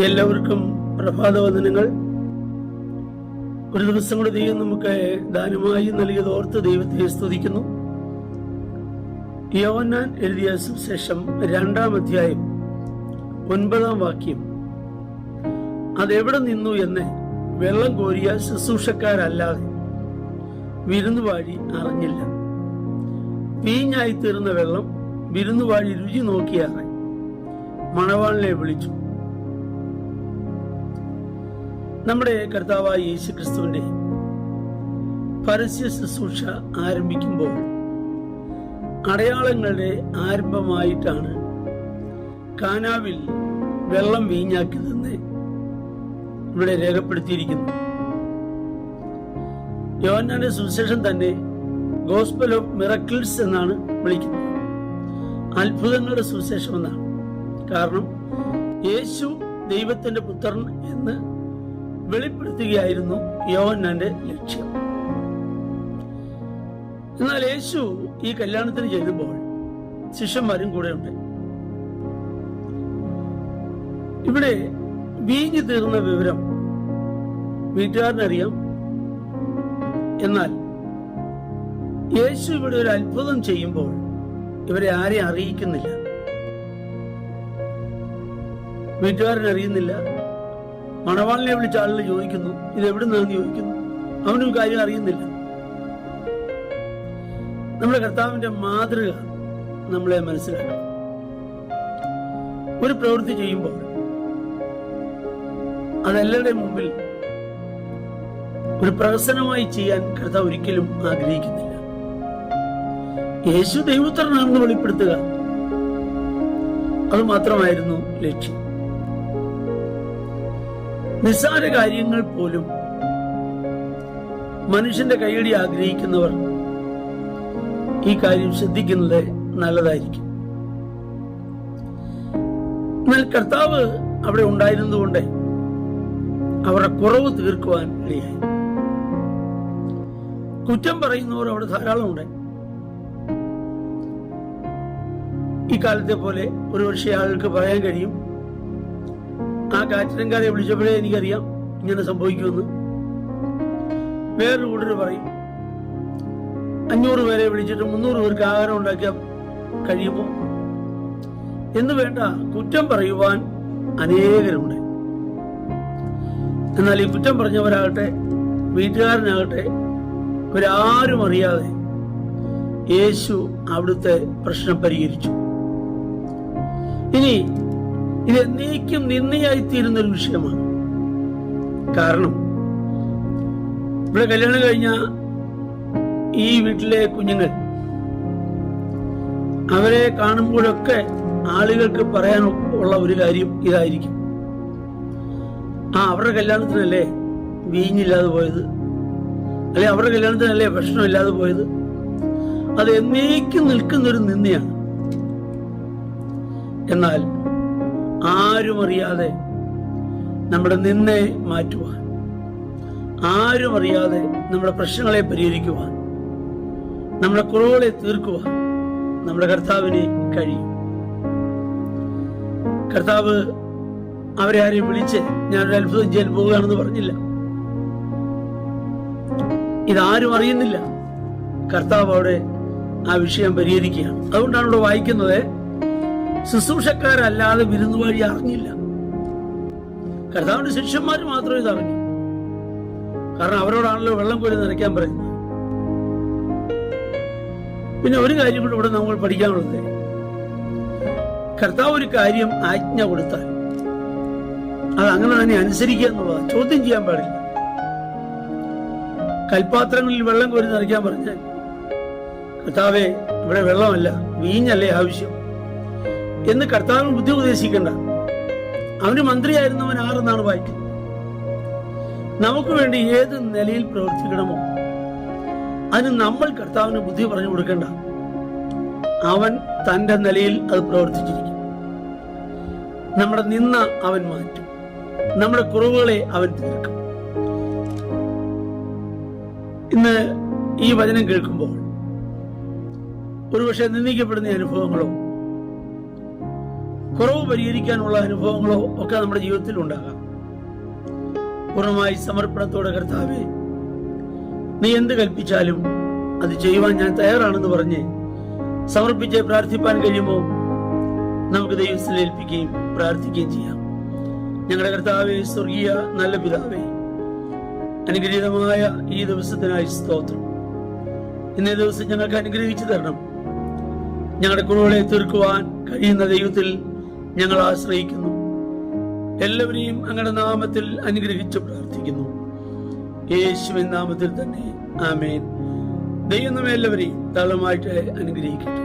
എല്ലാവർക്കും പ്രഭാതവന്ദനങ്ങൾ. ഒരു ദിവസം കൂടെ ദൈവം നമുക്ക് ദാനമായി നൽകിയത് ഓർത്ത് ദൈവത്തെ സ്തുതിക്കുന്നു. യോഹന്നാൻ എഴുതിയ സുവിശേഷം 2-ാം അധ്യായം 9-ാം വാക്യം. അതെവിടെ നിന്നു എന്ന് വെള്ളം കോരിയ ശുശ്രൂഷക്കാരല്ലാതെ വിരുന്നുവാഴി അറിഞ്ഞില്ല. വീഞ്ഞായി തീർന്ന വെള്ളം വിരുന്നുവാഴി രുചി നോക്കിയാറെ മണവാളിനെ വിളിച്ചു. നമ്മുടെ കർത്താവായ യേശുക്രിസ്തുവിന്റെ പരസ്യ ശുശ്രൂഷ ആരംഭിക്കുമ്പോൾ അടയാളങ്ങളുടെ ആരംഭമായിട്ടാണ് കാനാവിൽ വെള്ളം വീഞ്ഞാക്കിയതെന്ന് ഇവിടെ രേഖപ്പെടുത്തിയിരിക്കുന്നു. യോഹന്നാന്റെ സുവിശേഷം തന്നെ ഗോസ്പൽ ഓഫ് മിറക്കിൾസ് എന്നാണ് വിളിക്കുന്നത്. അത്ഭുതങ്ങളുടെ സുവിശേഷം എന്നാണ്. കാരണം യേശു ദൈവത്തിന്റെ പുത്രൻ എന്ന് വെളിപ്പെടുത്തുകയായിരുന്നു യോഹന്നാന്റെ ലക്ഷ്യം. എന്നാൽ യേശു ഈ കല്യാണത്തിന് ചെല്ലുമ്പോൾ ശിഷ്യന്മാരും കൂടെ ഉണ്ട്. ഇവിടെ വീഞ്ഞു തീർന്ന വിവരം വീട്ടുകാരനറിയാം. എന്നാൽ യേശു ഇവിടെ ഒരു അത്ഭുതം ചെയ്യുമ്പോൾ ഇവരെ ആരെയും അറിയിക്കുന്നില്ല. വീട്ടുകാരനറിയുന്നില്ല. മണവാളിനെ വിളിച്ച ആളുകൾ ചോദിക്കുന്നു, ഇത് എവിടുന്നാന്ന് ചോദിക്കുന്നു. അവനും കാര്യം അറിയുന്നില്ല. നമ്മുടെ കർത്താവിന്റെ മാതൃക നമ്മളെ മനസ്സിലാക്കണം. ഒരു പ്രവൃത്തി ചെയ്യുമ്പോൾ അതെല്ലാവരുടെയും മുമ്പിൽ ഒരു പ്രഹസനമായി ചെയ്യാൻ കർത്താവ് ഒരിക്കലും ആഗ്രഹിക്കുന്നില്ല. യേശു ദൈവപുത്രനാണെന്ന് വെളിപ്പെടുത്തുക, അത് മാത്രമായിരുന്നു ലക്ഷ്യം. നിസ്സാര കാര്യങ്ങൾ പോലും മനുഷ്യന്റെ കൈയടി ആഗ്രഹിക്കുന്നവർ ഈ കാര്യം ശ്രദ്ധിക്കുന്നത് നല്ലതായിരിക്കും. എന്നാൽ കർത്താവ് അവിടെ ഉണ്ടായിരുന്നതുകൊണ്ട് അവരുടെ കുറവ് തീർക്കുവാൻ ഇടയായി. കുറ്റം പറയുന്നവർ അവിടെ ധാരാളം ഉണ്ട്. ഈ കാലത്തെ പോലെ ഒരു പക്ഷേ ആൾക്ക് പറയാൻ കഴിയും, ആ കാറ്ററിംഗുകാരെ വിളിച്ചപ്പോഴേ എനിക്കറിയാം ഇങ്ങനെ സംഭവിക്കുമെന്ന്. വേറൊരു കൂട്ടർ പറയും, 500 പേരെ വിളിച്ചിട്ട് 300 പേർക്ക് ആഹാരം ഉണ്ടാക്കാൻ കഴിയുമോ എന്ന്. വേണ്ട, കുറ്റം പറയുവാൻ അനേകരുണ്ട്. എന്നാൽ ഈ കുറ്റം പറഞ്ഞവരാകട്ടെ വീട്ടുകാരനാകട്ടെ ഇവരാരും അറിയാതെ യേശു അവിടുത്തെ പ്രശ്നം പരിഹരിച്ചു. ഇനി ഇത് എന്നേക്കും നിന്നയായിത്തീരുന്ന ഒരു വിഷയമാണ്. കാരണം ഇവിടെ കല്യാണം കഴിഞ്ഞ ഈ വീട്ടിലെ കുഞ്ഞുങ്ങൾ, അവരെ കാണുമ്പോഴൊക്കെ ആളുകൾക്ക് പറയാൻ ഉള്ള ഒരു കാര്യം ഇതായിരിക്കും, അവരുടെ കല്യാണത്തിനല്ലേ വീഞ്ഞില്ലാതെ പോയത്, അല്ലെ അവരുടെ കല്യാണത്തിനല്ലേ ഭക്ഷണമില്ലാതെ പോയത്. അത് എന്നേക്കും നിൽക്കുന്നൊരു നിന്ദയാണ്. എന്നാൽ ആരും അറിയാതെ നമ്മുടെ നിന്നെ മാറ്റുവാൻ, ആരും അറിയാതെ നമ്മുടെ പ്രശ്നങ്ങളെ പരിഹരിക്കുവാൻ, നമ്മുടെ കുറവുകളെ തീർക്കുവാൻ നമ്മുടെ കർത്താവിന് കഴിയും. കർത്താവ് അവരെ ആരെയും വിളിച്ച് ഞാനൊരു അത്ഭുതം ചെയ്യാൻ പോവുകയാണെന്ന് പറഞ്ഞില്ല. ഇതാരും അറിയുന്നില്ല. കർത്താവ് അവിടെ ആ വിഷയം പരിഹരിക്കുകയാണ്. അതുകൊണ്ടാണ് ഇവിടെ വായിക്കുന്നത്, ശുശ്രൂഷക്കാരല്ലാതെ വിരുന്നുവാഴി അറിഞ്ഞില്ല. കർത്താവിന്റെ ശിഷ്യന്മാർ മാത്രമേ ഇത് അറിഞ്ഞു. കാരണം അവരോടാണല്ലോ വെള്ളം കോരി നിറയ്ക്കാൻ പറയുന്നത്. പിന്നെ ഒരു കാര്യം കൂടെ ഇവിടെ നമ്മൾ പഠിക്കാനുള്ളത്, കർത്താവ് ഒരു കാര്യം ആജ്ഞ കൊടുത്താൽ അത് അങ്ങനെ തന്നെ അനുസരിക്കുക എന്നുള്ളതാണ്. ചോദ്യം ചെയ്യാൻ പാടില്ല. കൽപാത്രങ്ങളിൽ വെള്ളം കോരി നിറയ്ക്കാൻ പറഞ്ഞാൽ, കർത്താവേ ഇവിടെ വെള്ളമല്ല വീഞ്ഞല്ലേ ആവശ്യം എന്ന് കർത്താവിന് ബുദ്ധി ഉപദേശിക്കണ്ട. അവന് മന്ത്രിയായിരുന്നവൻ ആരെന്നാണ് വായിക്കുന്നത്. നമുക്ക് വേണ്ടി ഏത് നിലയിൽ പ്രവർത്തിക്കണമോ അതിന് നമ്മൾ കർത്താവിന് ബുദ്ധി പറഞ്ഞു കൊടുക്കണ്ട. അവൻ തന്റെ നിലയിൽ അത് പ്രവർത്തിച്ചിരിക്കും. നമ്മുടെ നിന്ന അവൻ മാറ്റും, നമ്മുടെ കുറവുകളെ അവൻ തീർക്കും. ഇന്ന് ഈ വചനം കേൾക്കുമ്പോൾ ഒരുപക്ഷെ നിന്ദിക്കപ്പെടുന്ന അനുഭവങ്ങളോ കുറവ് പരിഹരിക്കാനുള്ള അനുഭവങ്ങളോ ഒക്കെ നമ്മുടെ ജീവിതത്തിൽ ഉണ്ടാകാം. പൂർണ്ണമായി സമർപ്പണത്തോടെ കർത്താവേ, നീ എന്ത് കൽപ്പിച്ചാലും അത് ചെയ്യുവാൻ ഞാൻ തയ്യാറാണെന്ന് പറഞ്ഞ് സമർപ്പിച്ച് പ്രാർത്ഥിപ്പാൻ കഴിയുമോ? നമുക്ക് ദൈവത്തിൽ ഏൽപ്പിക്കുകയും പ്രാർത്ഥിക്കുകയും ചെയ്യാം. ഞങ്ങളുടെ കർത്താവേ, സ്വർഗീയ നല്ല പിതാവേ, അനുഗ്രഹീതമായ ഈ ദിവസത്തിനായി സ്തോത്രം. ഇന്നേ ദിവസം ഞങ്ങൾക്ക് അനുഗ്രഹിച്ചു തരണം. ഞങ്ങളുടെ കുറവുകളെ തീർക്കുവാൻ കഴിയുന്ന ദൈവത്തിൽ ഞങ്ങൾ ആശ്രയിക്കുന്നു. എല്ലാവരെയും അങ്ങയുടെ നാമത്തിൽ അനുഗ്രഹിച്ച് പ്രാർത്ഥിക്കുന്നു. യേശുവിൻ നാമത്തിൽ തന്നെ ആമേൻ. ദൈവം നമ്മെ എല്ലാവരെയും താളമായിട്ട് അനുഗ്രഹിക്കട്ടെ.